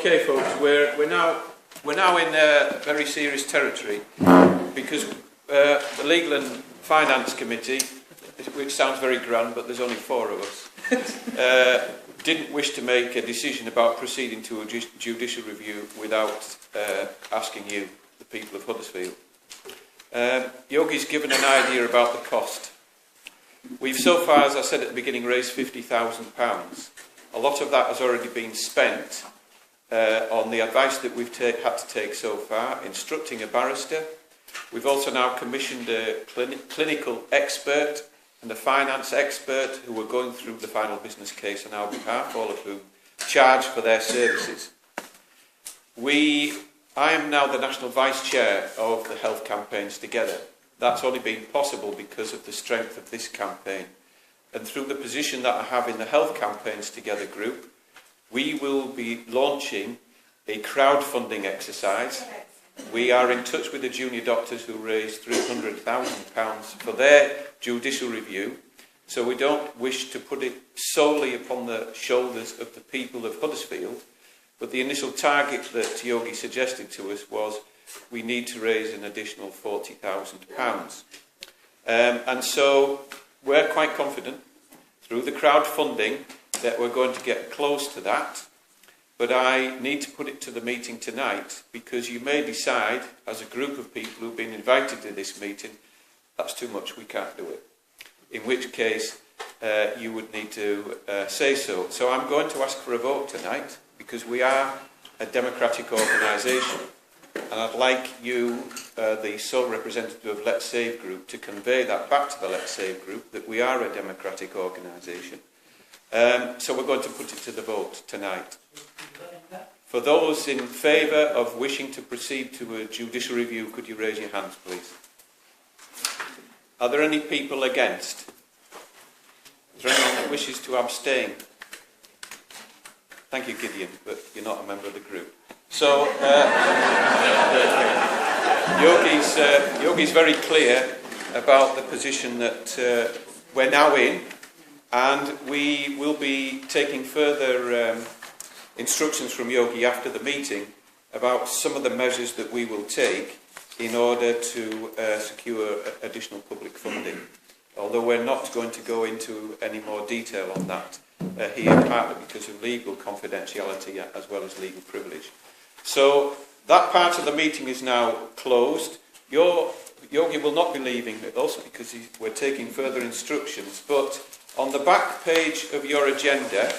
Okay, folks, we're now in very serious territory because the Legal and Finance Committee, which sounds very grand, but there's only 4 of us, didn't wish to make a decision about proceeding to a judicial review without asking you, the people of Huddersfield. Yogi's given an idea about the cost. We've so far, as I said at the beginning, raised £50,000. A lot of that has already been spent on the advice that we've had to take so far, instructing a barrister. We've also now commissioned a clinical expert and a finance expert who are going through the final business case on our behalf, all of whom charge for their services. I am now the National Vice Chair of the Health Campaigns Together. That's only been possible because of the strength of this campaign. And through the position that I have in the Health Campaigns Together group, we will be launching a crowdfunding exercise. We are in touch with the junior doctors who raised £300,000 for their judicial review. So we don't wish to put it solely upon the shoulders of the people of Huddersfield. But the initial target that Yogi suggested to us was we need to raise an additional £40,000. And so we're quite confident through the crowdfunding that we're going to get close to that. But I need to put it to the meeting tonight because you may decide, as a group of people who've been invited to this meeting, that's too much, we can't do it. In which case, you would need to say so. So I'm going to ask for a vote tonight because we are a democratic organisation. And I'd like you, the sole representative of Let's Save Group, to convey that back to the Let's Save Group, that we are a democratic organisation. So we're going to put it to the vote tonight. For those in favour of wishing to proceed to a judicial review, could you raise your hands, please? Are there any people against? Is there anyone that wishes to abstain? Thank you, Gideon, but you're not a member of the group. So, Yogi's very clear about the position that we're now in, and we will be taking further instructions from Yogi after the meeting about some of the measures that we will take in order to secure additional public funding. Although we're not going to go into any more detail on that here, partly because of legal confidentiality as well as legal privilege. So that part of the meeting is now closed. Yogi will not be leaving also because we're taking further instructions. But on the back page of your agenda,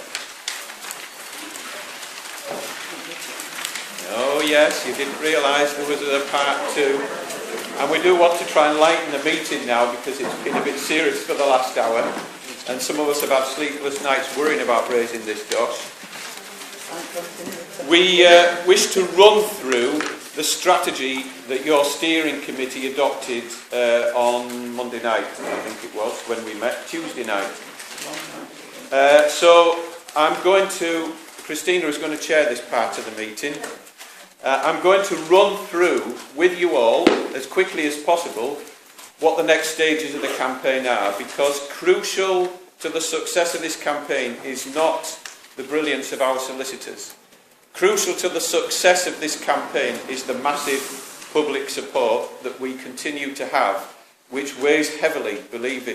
oh yes, you didn't realise there was a part 2. And we do want to try and lighten the meeting now because it's been a bit serious for the last hour. And some of us have had sleepless nights worrying about raising this dosh. We wish to run through the strategy that your steering committee adopted on Monday night, I think it was, when we met, Tuesday night. So Christina is going to chair this part of the meeting. I'm going to run through with you all, as quickly as possible, what the next stages of the campaign are, because crucial to the success of this campaign is not the brilliance of our solicitors. Crucial to the success of this campaign is the massive public support that we continue to have, which weighs heavily, believe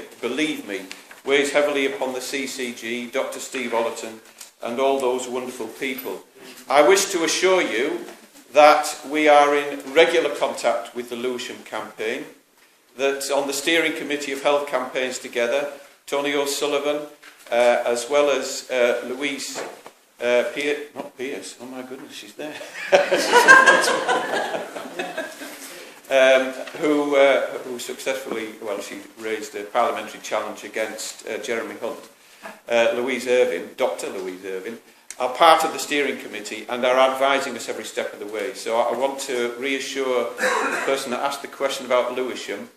me, weighs heavily upon the CCG, Dr. Steve Ollerton, and all those wonderful people. I wish to assure you that we are in regular contact with the Lewisham campaign, that on the steering committee of Health Campaigns Together, Tony O'Sullivan, as well as Louise Pierce, oh my goodness, she's there, who successfully, she raised a parliamentary challenge against Jeremy Hunt. Louise Irvine, Dr. Louise Irvine, are part of the steering committee and are advising us every step of the way. So I want to reassure the person that asked the question about Lewisham.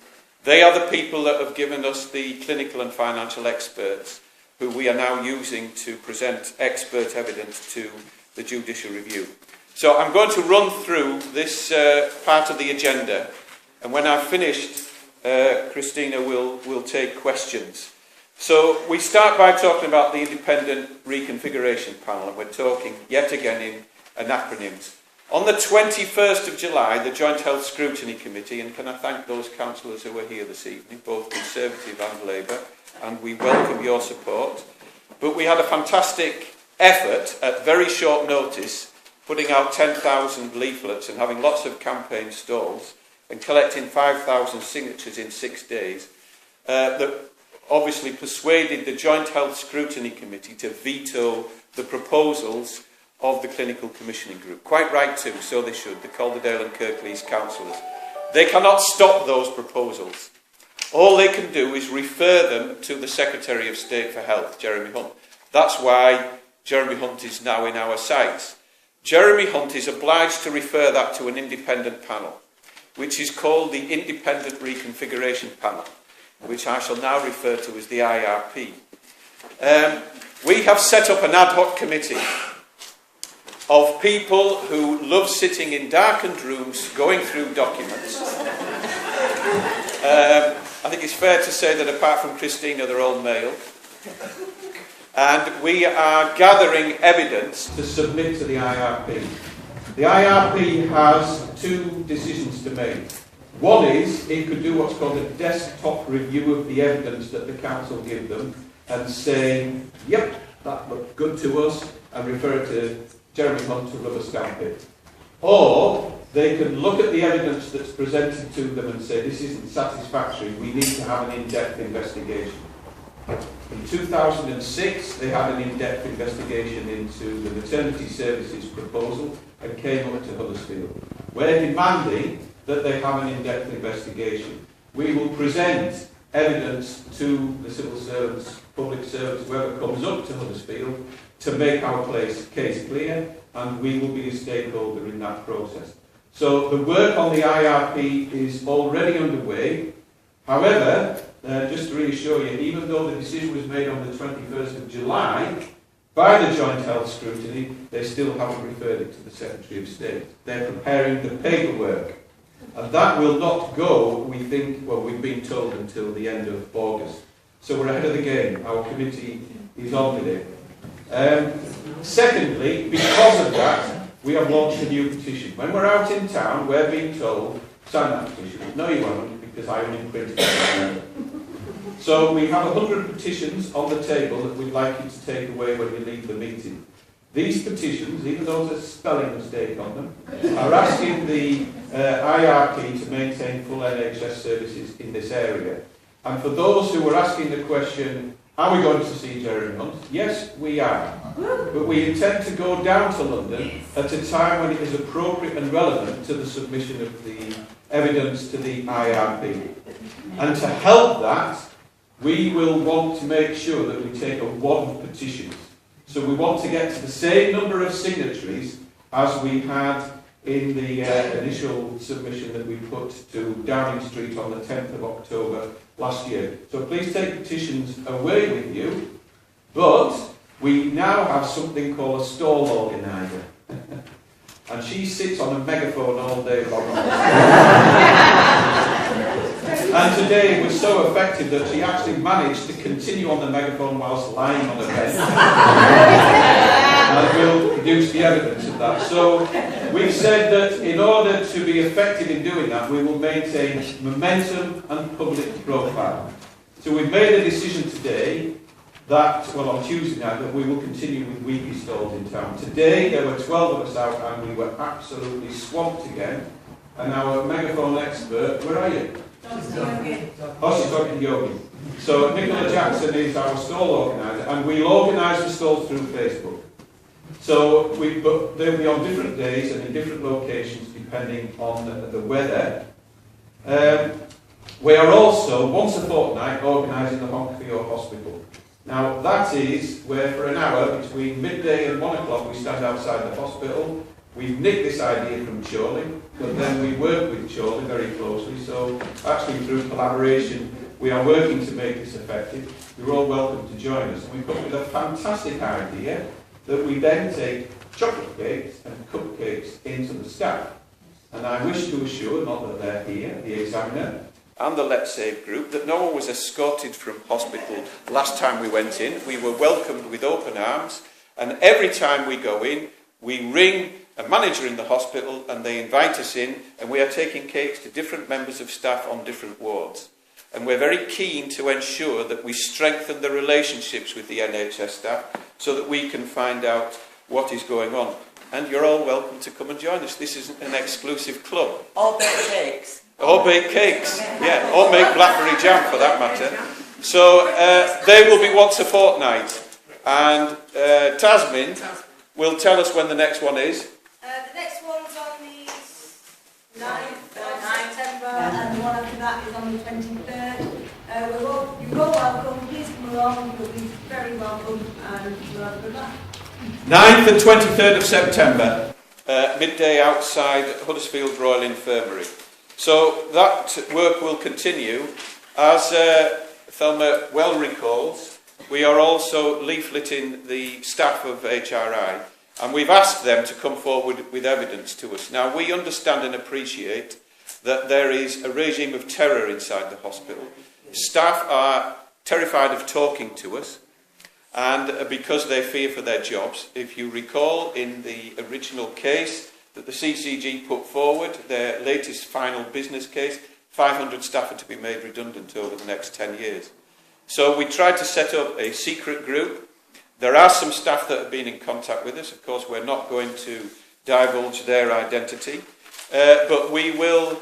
They are the people that have given us the clinical and financial experts who we are now using to present expert evidence to the judicial review. So I'm going to run through this part of the agenda, and when I've finished, Christina will take questions. So we start by talking about the independent reconfiguration panel, and we're talking yet again in and acronyms. On the 21st of July, the Joint Health Scrutiny Committee, and can I thank those councillors who are here this evening, both Conservative and Labour, and we welcome your support. But we had a fantastic effort at very short notice, putting out 10,000 leaflets and having lots of campaign stalls and collecting 5,000 signatures in 6 days, that obviously persuaded the Joint Health Scrutiny Committee to veto the proposals of the Clinical Commissioning Group. Quite right too, so they should, the Calderdale and Kirklees councillors. They cannot stop those proposals. All they can do is refer them to the Secretary of State for Health, Jeremy Hunt. That's why Jeremy Hunt is now in our sights. Jeremy Hunt is obliged to refer that to an independent panel, which is called the Independent Reconfiguration Panel, which I shall now refer to as the IRP. We have set up an ad hoc committee of people who love sitting in darkened rooms going through documents. I think it's fair to say that apart from Christina, they're all male. And we are gathering evidence to submit to the IRP. The IRP has two decisions to make. One is it could do what's called a desktop review of the evidence that the council give them and say, yep, that looked good to us, and refer it to Jeremy Hunt to rubber stamp it. Or they can look at the evidence that's presented to them and say, this isn't satisfactory, we need to have an in-depth investigation. In 2006, they had an in-depth investigation into the maternity services proposal and came up to Huddersfield. We're demanding that they have an in-depth investigation. We will present evidence to the civil servants, public servants, whoever comes up to Huddersfield, to make our case clear, and we will be a stakeholder in that process. So the work on the IRP is already underway. However, just to reassure you, even though the decision was made on the 21st of July by the Joint Health Scrutiny, they still haven't referred it to the Secretary of State. They're preparing the paperwork. And that will not go, we think, well, we've been told, until the end of August. So we're ahead of the game. Our committee is on with it. Secondly, because of that, we have launched a new petition. When we're out in town, we're being told, sign that petition. No, you won't, because I only printed it. So we have 100 petitions on the table that we'd like you to take away when you leave the meeting. These petitions, even though there's a spelling mistake on them, are asking the IRP to maintain full NHS services in this area. And for those who are asking the question, are we going to see Jeremy Hunt? Yes, we are. But we intend to go down to London at a time when it is appropriate and relevant to the submission of the evidence to the IRP. And to help that, we will want to make sure that we take a wad of petitions. So we want to get to the same number of signatories as we had in the initial submission that we put to Downing Street on the 10th of October last year. So please take petitions away with you, but we now have something called a stall organiser. And she sits on a megaphone all day long. And today it was so effective that she actually managed to continue on the megaphone whilst lying on a bed. And we'll produce the evidence of that. So we've said that in order to be effective in doing that, we will maintain momentum and public profile. So we've made a decision today that, well, on Tuesday night, that we will continue with weekly stalls in town. Today there were 12 of us out and we were absolutely swamped again. And our megaphone expert, where are you? Oh, she's talking Yogi. So Nicola Jackson is our stall organiser, and we'll organise the stalls through Facebook. So they'll be on different days and in different locations depending on the weather. We are also, once a fortnight, organising the Honk for Your Hospital. Now that is where for an hour between midday and 1 o'clock we stand outside the hospital. We've nicked this idea from Chorley, but then we work with Chorley very closely, so actually through collaboration we are working to make this effective. You're all welcome to join us. And we've come with a fantastic idea that we then take chocolate cakes and cupcakes into the staff. And I wish to assure, not that they're here, the examiner and the Let's Save group, that no one was escorted from hospital last time we went in. We were welcomed with open arms, and every time we go in, we ring a manager in the hospital, and they invite us in, and we are taking cakes to different members of staff on different wards. And we're very keen to ensure that we strengthen the relationships with the NHS staff so that we can find out what is going on. And you're all welcome to come and join us. This isn't an exclusive club. Or bake cakes. Or bake cakes, yeah. Or make blackberry jam, for that matter. So they will be once a fortnight. And Tasmin will tell us when the next one is. The next one's on the 9th of September, and the one after that is on the 23rd. You're all welcome, please come along, you'll be very welcome, and we'll have a good laugh. 9th and 23rd of September, midday outside Huddersfield Royal Infirmary. So that work will continue. As Thelma well recalls, we are also leafleting the staff of HRI, and we've asked them to come forward with evidence to us. Now, we understand and appreciate that there is a regime of terror inside the hospital. Staff are terrified of talking to us, and because they fear for their jobs. If you recall, in the original case that the CCG put forward, their latest final business case, 500 staff are to be made redundant over the next 10 years. So we tried to set up a secret group. There are some staff that have been in contact with us. Of course, we're not going to divulge their identity, but we will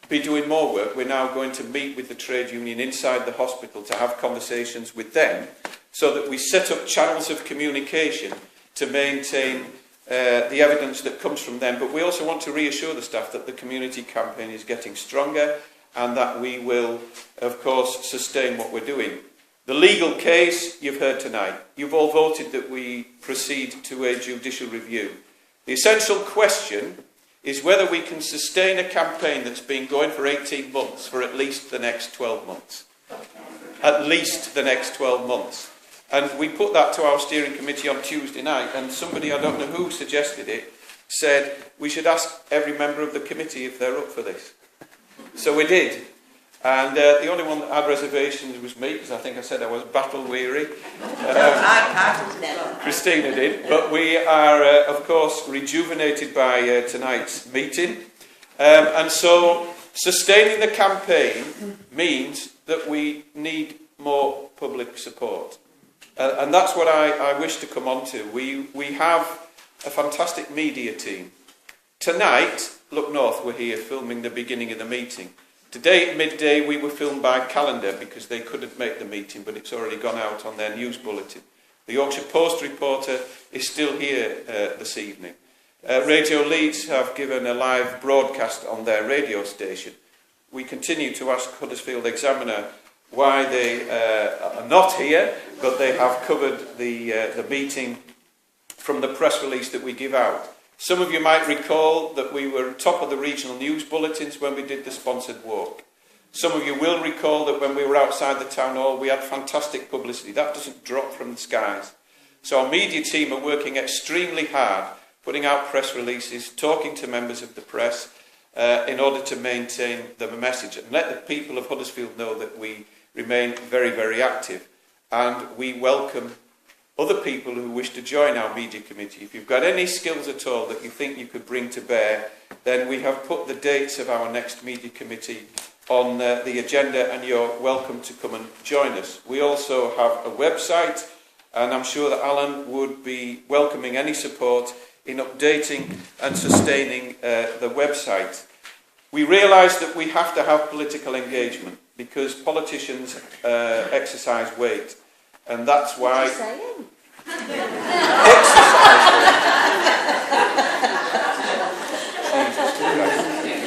be doing more work. We're now going to meet with the trade union inside the hospital to have conversations with them, so that we set up channels of communication to maintain the evidence that comes from them. But we also want to reassure the staff that the community campaign is getting stronger, and that we will, of course, sustain what we're doing. The legal case you've heard tonight. You've all voted that we proceed to a judicial review. The essential question is whether we can sustain a campaign that's been going for 18 months for at least the next 12 months. At least the next 12 months. And we put that to our steering committee on Tuesday night, and somebody, I don't know who suggested it, said we should ask every member of the committee if they're up for this. So we did. And the only one that had reservations was me, because I think I said I was battle weary. Christina did. But we are, of course, rejuvenated by tonight's meeting. And so sustaining the campaign means that we need more public support. And that's what I wish to come on to. We have a fantastic media team. Tonight, Look North were here filming the beginning of the meeting. Today at midday we were filmed by Calendar because they couldn't make the meeting, but it's already gone out on their news bulletin. The Yorkshire Post reporter is still here this evening. Radio Leeds have given a live broadcast on their radio station. We continue to ask Huddersfield Examiner why they are not here, but they have covered the meeting from the press release that we give out. Some of you might recall that we were top of the regional news bulletins when we did the sponsored walk. Some of you will recall that when we were outside the town hall, we had fantastic publicity. That doesn't drop from the skies. So our media team are working extremely hard, putting out press releases, talking to members of the press, in order to maintain the message and let the people of Huddersfield know that we remain very, very active. And we welcome other people who wish to join our media committee. If you've got any skills at all that you think you could bring to bear, then we have put the dates of our next media committee on the agenda, and you're welcome to come and join us. We also have a website, and I'm sure that Alan would be welcoming any support in updating and sustaining the website. We realise that we have to have political engagement because politicians exercise weight. And that's why... What are you saying?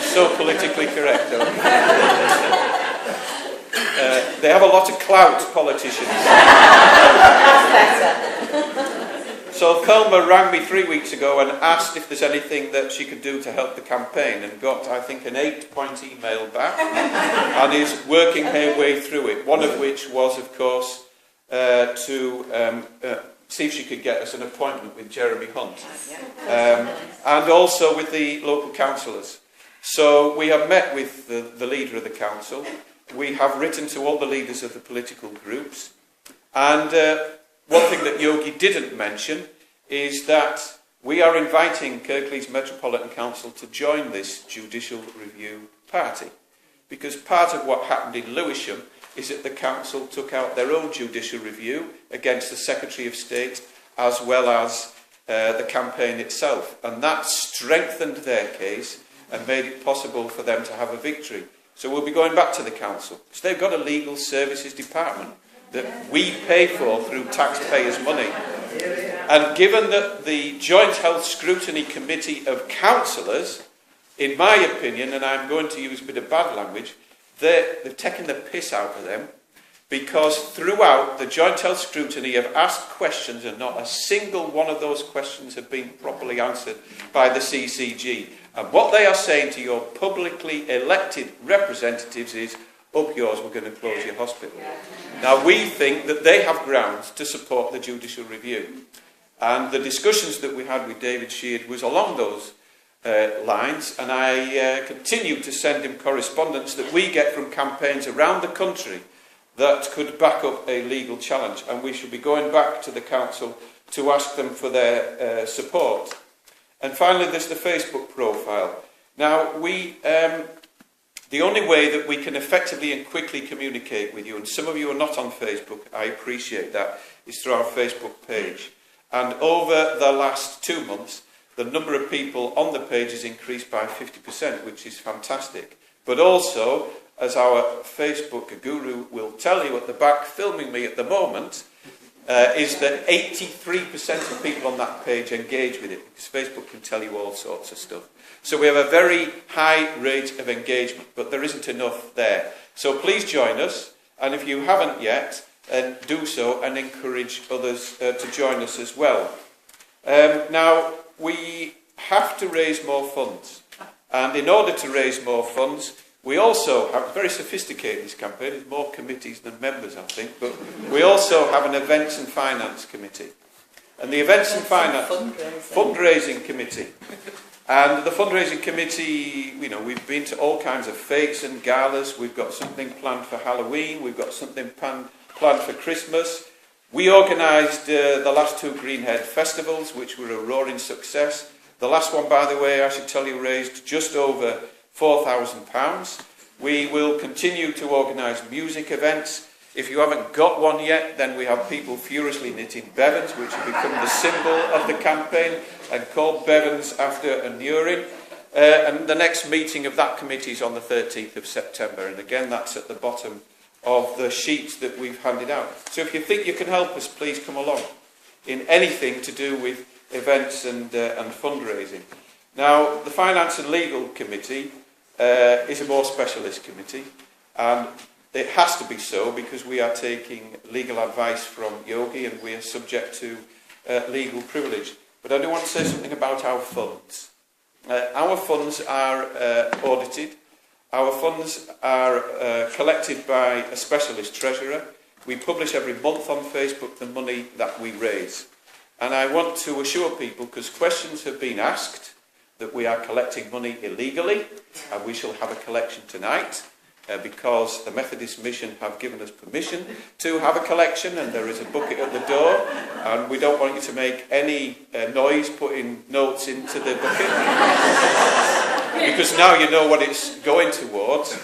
So politically correct, though. They have a lot of clout, politicians. So Thelma rang me 3 weeks ago and asked if there's anything that she could do to help the campaign, and got, I think, an 8-point email back, and is working her way through it. One of which was, of course, to see if she could get us an appointment with Jeremy Hunt, and also with the local councillors. So we have met with the leader of the council. We have written to all the leaders of the political groups, and one thing that Yogi didn't mention is that we are inviting Kirklees Metropolitan Council to join this judicial review party. Because part of what happened in Lewisham is that the council took out their own judicial review against the Secretary of State as well as the campaign itself. And that strengthened their case and made it possible for them to have a victory. So we'll be going back to the council, because they've got a legal services department that we pay for through taxpayers' money. And given that the Joint Health Scrutiny Committee of Councillors, in my opinion, and I'm going to use a bit of bad language, they're taking the piss out of them, because throughout the Joint Health Scrutiny have asked questions and not a single one of those questions have been properly answered by the CCG. And what they are saying to your publicly elected representatives is, up yours, we're going to close your hospital. Now, we think that they have grounds to support the judicial review. And the discussions that we had with David Sheard was along those lines, and I continue to send him correspondence that we get from campaigns around the country that could back up a legal challenge. And we should be going back to the council to ask them for their support. And finally, there's the Facebook profile. Now, the only way that we can effectively and quickly communicate with you, and some of you are not on Facebook, I appreciate that, is through our Facebook page. And over the last 2 months, the number of people on the page has increased by 50%, which is fantastic. But also, as our Facebook guru will tell you at the back, filming me at the moment, is that 83% of people on that page engage with it, because Facebook can tell you all sorts of stuff. So we have a very high rate of engagement, but there isn't enough there. So please join us, and if you haven't yet, do so and encourage others to join us as well. Now, we have to raise more funds, and in order to raise more funds, we also have, very sophisticated this campaign, there's more committees than members I think, but we also have an events and finance committee. And the events and finance fundraising committee. And the fundraising committee, you know, we've been to all kinds of fakes and galas, we've got something planned for Halloween, we've got something planned for Christmas. We organised the last 2 Greenhead festivals, which were a roaring success. The last one, by the way, I should tell you, raised just over £4,000. We will continue to organise music events. If you haven't got one yet, then we have people furiously knitting Bevans, which have become the symbol of the campaign, and called Bevans after a urine. And the next meeting of that committee is on the 13th of September. And again, that's at the bottom of the sheets that we've handed out. So if you think you can help us, please come along in anything to do with events and fundraising. Now, the Finance and Legal Committee is a more specialist committee, and it has to be so because we are taking legal advice from Yogi and we are subject to legal privilege. But I do want to say something about our funds. Our funds are audited. Our funds are collected by a specialist treasurer. We publish every month on Facebook the money that we raise. And I want to assure people, because questions have been asked, that we are collecting money illegally, and we shall have a collection tonight, because the Methodist Mission have given us permission to have a collection, and there is a bucket at the door, and we don't want you to make any noise putting notes into the bucket, because now you know what it's going towards.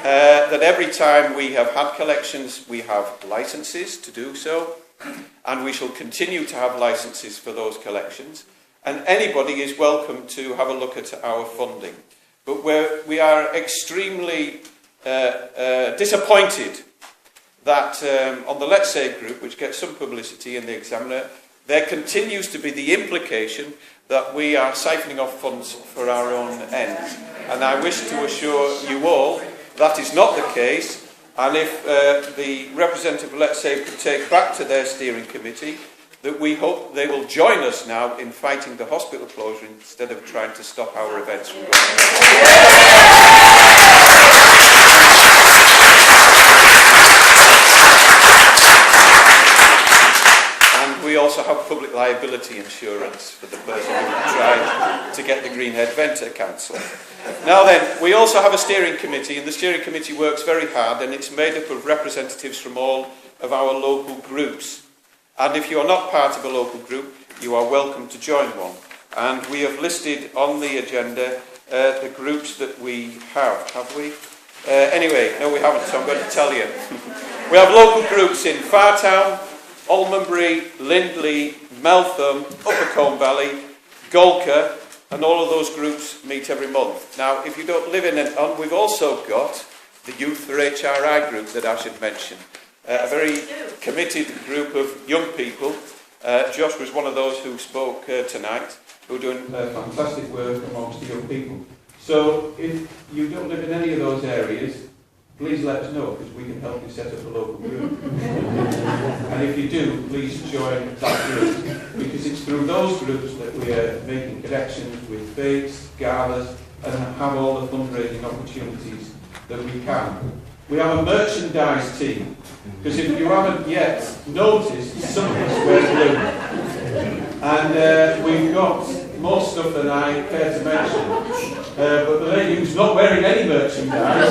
That every time we have had collections, we have licences to do so, and we shall continue to have licences for those collections. And anybody is welcome to have a look at our funding. But we are extremely disappointed that on the Let's Say group, which gets some publicity in the Examiner, there continues to be the implication that we are siphoning off funds for our own ends. And I wish to assure you all that is not the case. And if the representative of Let's Say could take back to their steering committee that we hope they will join us now in fighting the hospital closure instead of trying to stop our events from going on. And we also have public liability insurance for the person who tried to get the Greenhead Venter cancelled. Now then, we also have a steering committee, and the steering committee works very hard, and it's made up of representatives from all of our local groups. And if you are not part of a local group, you are welcome to join one. And we have listed on the agenda the groups that we have we? Anyway, no we haven't, so I'm going to tell you. We have local groups in Fartown, Almonbury, Lindley, Meltham, Upper Combe Valley, Golka, and all of those groups meet every month. Now, if you don't live in it, we've also got the Youth for HRI group that I should mention. A very committed group of young people. Josh was one of those who spoke tonight, who are doing fantastic work amongst the young people. So if you don't live in any of those areas, please let us know, because we can help you set up a local group. And if you do, please join that group, because it's through those groups that we are making connections with faiths, galas, and have all the fundraising opportunities that we can. We have a merchandise team, because if you haven't yet noticed, some of us wear blue. And we've got more stuff than I care to mention. But the lady who's not wearing any merchandise,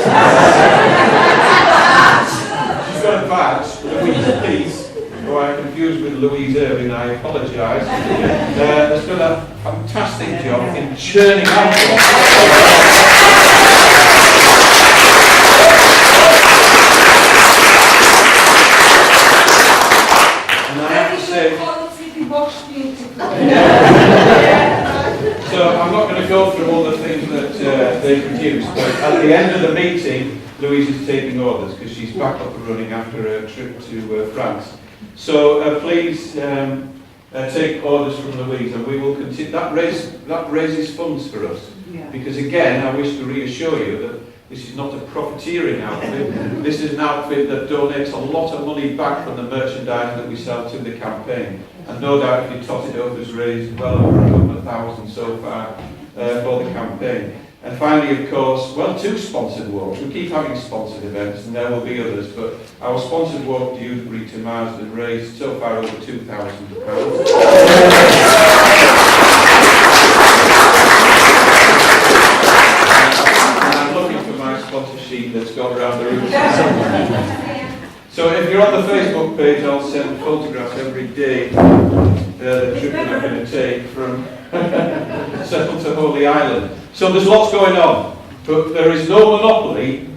she's got a badge, Louise Peace, who I confused with Louise Irving, I apologise, has done a fantastic job in churning out. So I'm not going to go through all the things that they produced, but at the end of the meeting, Louise is taking orders because she's back up and running after a trip to France. So please take orders from Louise, and we will continue. That raises funds for us, because again, I wish to reassure you that this is not a profiteering outfit. This is an outfit that donates a lot of money back from the merchandise that we sell to the campaign. And no doubt if you tot it up, has raised well over 100,000 so far for the campaign. And finally, of course, well, 2 sponsored walks. We keep having sponsored events, and there will be others, but our sponsored walk to Dewsbury to Marsden raised so far over £2,000. Sponsor sheet that's got around the room. So if you're on the Facebook page, I'll send photographs every day the trip that I'm going to take from Settle to Holy Island. So there's lots going on, but there is no monopoly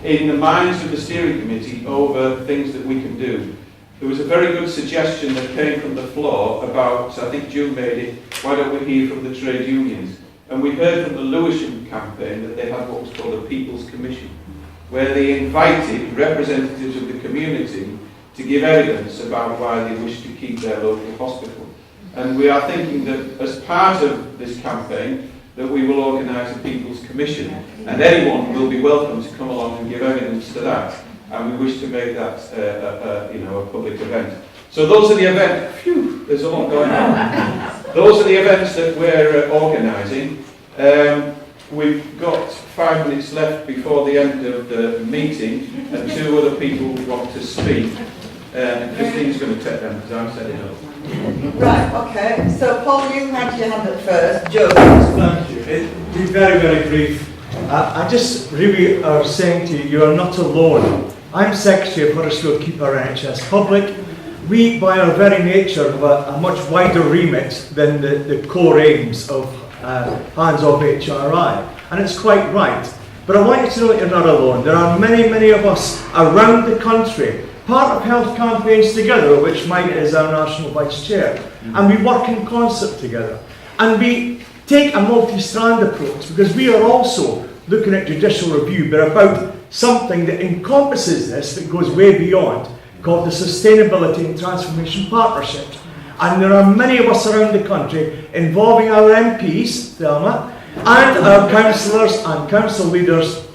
in the minds of the steering committee over things that we can do. There was a very good suggestion that came from the floor about, I think June made it, why don't we hear from the trade unions? And we heard from the Lewisham campaign that they had what was called a People's Commission, where they invited representatives of the community to give evidence about why they wish to keep their local hospital. And we are thinking that as part of this campaign, that we will organise a People's Commission, and anyone will be welcome to come along and give evidence to that. And we wish to make that a public event. So those are the events. Phew, there's a lot going on. Those are the events that we're organising. We've got 5 minutes left before the end of the meeting, and 2 other people want to speak. Christine's going to take them because I'm setting up. Right, okay. So Paul, you had your hand up first. Joe. Thank you. It'll be very, very brief. I just really are saying to you, you are not alone. I'm Secretary of Huddersfield Keeper NHS Public. We, by our very nature, have a much wider remit than the core aims of hands-off HRI. And it's quite right. But I want you to know that you're not alone. There are many, many of us around the country, part of health campaigns together, which Mike is our National Vice Chair. And we work in concert together. And we take a multi-strand approach, because we are also looking at judicial review, but about something that encompasses this, that goes way beyond, called the Sustainability and Transformation Partnership. And there are many of us around the country involving our MPs, Thelma, and our councillors and council leaders,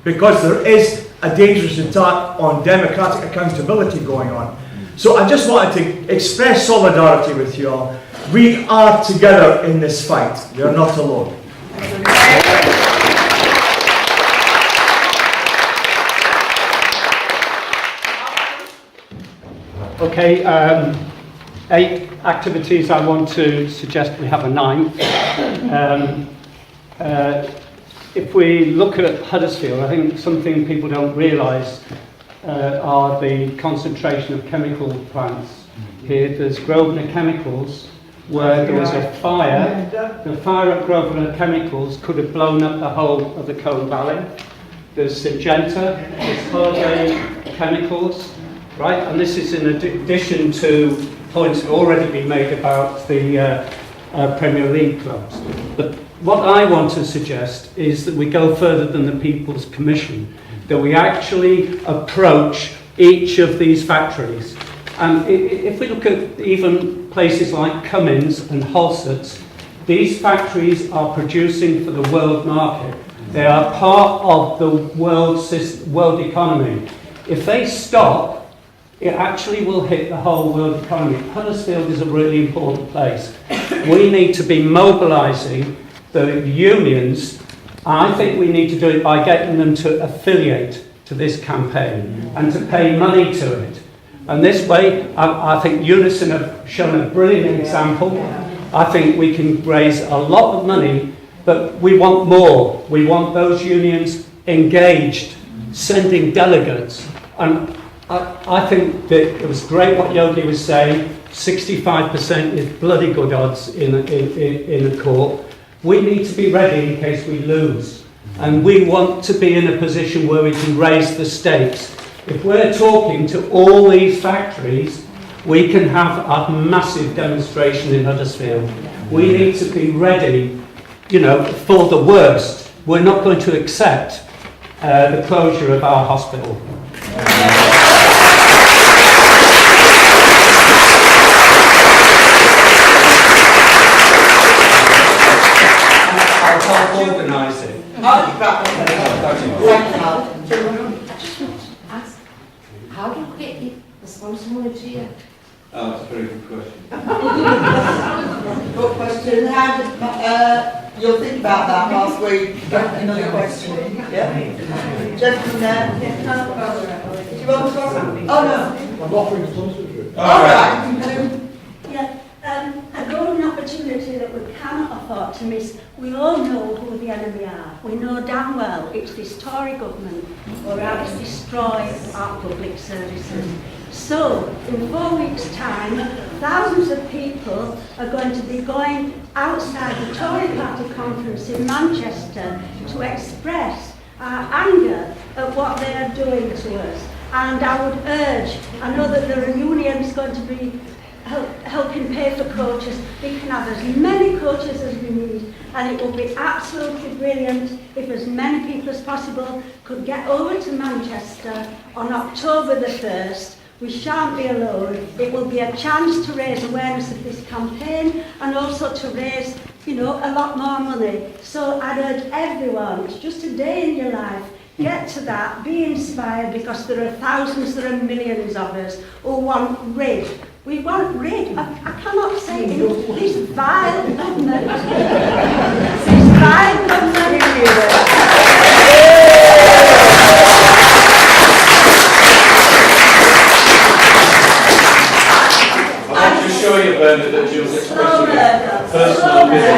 because there is a dangerous attack on democratic accountability going on. So I just wanted to express solidarity with you all. We are together in this fight. You're not alone. Okay, 8 activities. I want to suggest we have a 9th. If we look at Huddersfield, I think something people don't realise are the concentration of chemical plants. Here, there's Grosvenor Chemicals, where there was a fire. The fire at Grosvenor Chemicals could have blown up the whole of the Colne Valley. There's Syngenta, there's Holiday Chemicals, right? And this is in addition to points that have already been made about the Premier League clubs. But what I want to suggest is that we go further than the People's Commission, that we actually approach each of these factories. And if we look at even places like Cummins and Halsets, these factories are producing for the world market. They are part of the world economy. If they stop, it actually will hit the whole world economy. Huddersfield is a really important place. We need to be mobilising the unions. I think we need to do it by getting them to affiliate to this campaign and to pay money to it. And this way, I think Unison have shown a brilliant example. I think we can raise a lot of money, but we want more. We want those unions engaged, sending delegates. And I think that it was great what Yogi was saying. 65% is bloody good odds in a court. We need to be ready in case we lose. And we want to be in a position where we can raise the stakes. If we're talking to all these factories, we can have a massive demonstration in Huddersfield. We need to be ready, you know, for the worst. We're not going to accept the closure of our hospital. I'll help organise it. How do you get the responsibility here? Oh, that's a very good question. Good question. How did, you'll think about that whilst we get another question. Yeah? Gentleman there. Do you want to talk? Oh, no. I'm offering sponsorship. All right. Yeah, a golden opportunity that we cannot afford to miss. We all know who the enemy are. We know damn well it's this Tory government who are out to destroy our public services. So, in 4 weeks' time, thousands of people are going to be going outside the Tory Party conference in Manchester to express our anger at what they are doing to us. And I would urge, I know that there are unions going to be helping pay for coaches. We can have as many coaches as we need, and it would be absolutely brilliant if as many people as possible could get over to Manchester on October the 1st. We shan't be alone. It will be a chance to raise awareness of this campaign and also to raise, you know, a lot more money. So I'd urge everyone, it's just a day in your life, get to that, be inspired, because there are thousands, there are millions of us who want rid. We want rid. I cannot say enough. This vile government. This vile government. I want to show you, Bernard, that Jules expressing your personal opinion.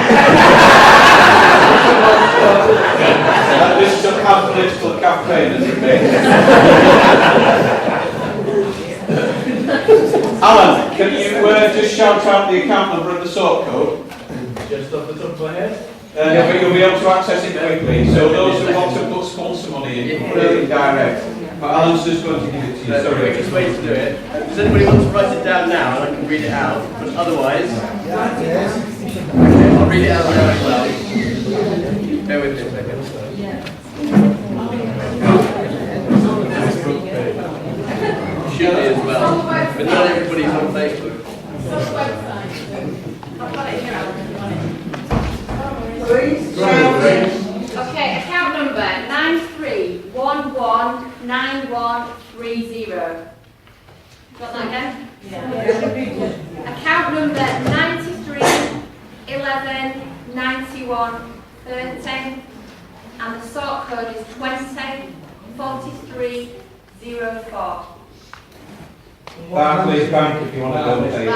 This is a political campaign, isn't it? Alan, can you just shout out the account number and the sort code? Just off the top of my head. But you'll be able to access it quickly. So those who want to put sponsor money in, you can put it in direct. But Alan's just going to give it to you. That's the quickest way to do it. Does anybody want to write it down now and I can read it out? But otherwise, I'll read it out now as well. Bear with me a second. Should be as well, but not everybody's on Facebook. Okay, account number 93119130. Got that again? Yeah. Account number 93119130, and the sort code is 204304. Barclays Bank if you want to donate.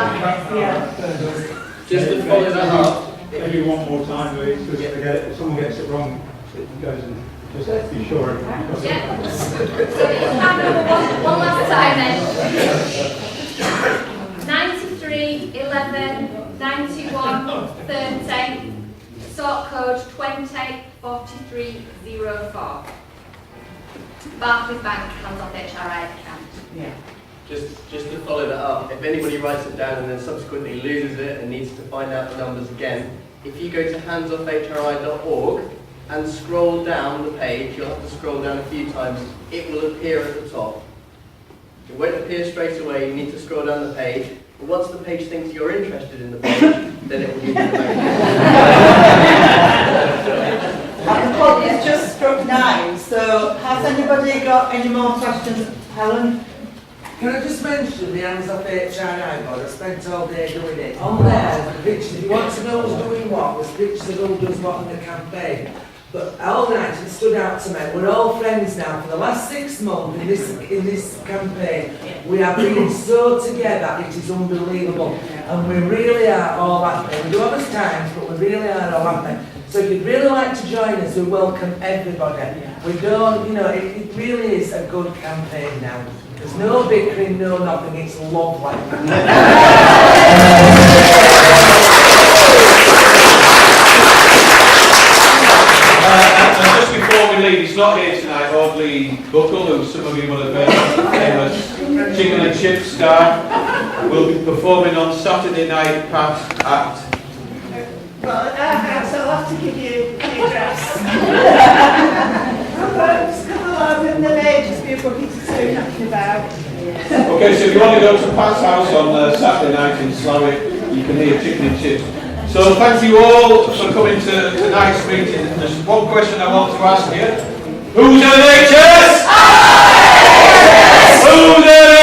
Just to follow that up. Maybe one more time, please, because if someone gets it wrong, it goes and just be sure. Yeah. So account number one last time then. 93119130. 23 11 91 30, sort code 204304. Barclays Bank hands off HRI account. Yeah. Just to follow that up, if anybody writes it down and then subsequently loses it and needs to find out the numbers again, if you go to handsoffhri.org and scroll down the page, you'll have to scroll down a few times, it will appear at the top. It won't appear straight away, you need to scroll down the page, but once the page thinks you're interested in the page, then it will give you the bank. And the clock has just struck 9, so has anybody got any more questions? Helen? Can I just mention the hands off HRI board? I spent all day doing it. On there, the pictures, if you want to know who's doing what, there's pictures of who does what in the campaign. But all night it stood out to me. We're all friends now. For the last 6 months in this campaign, we have been so together, it is unbelievable. And we really are all happy. We do have us times, but we really are all happy. So if you'd really like to join us, we welcome everybody. We don't, you know, it really is a good campaign now. There's no bickering, no nothing, it's love like that. And just before we leave, he's not here tonight, Audley Buckle, who some of you will have heard, famous chicken and chip star, will be performing on Saturday night past at... Well, at our house, I'll have to give you the address. Folks, come along and there may just be a bucket or two knocking about. Okay, so if you want to go to Pat's house on Saturday night in Slough, you can hear chicken and chips. So thank you all for coming to tonight's meeting. There's one question I want to ask you. Who's NHS? Who's NHS?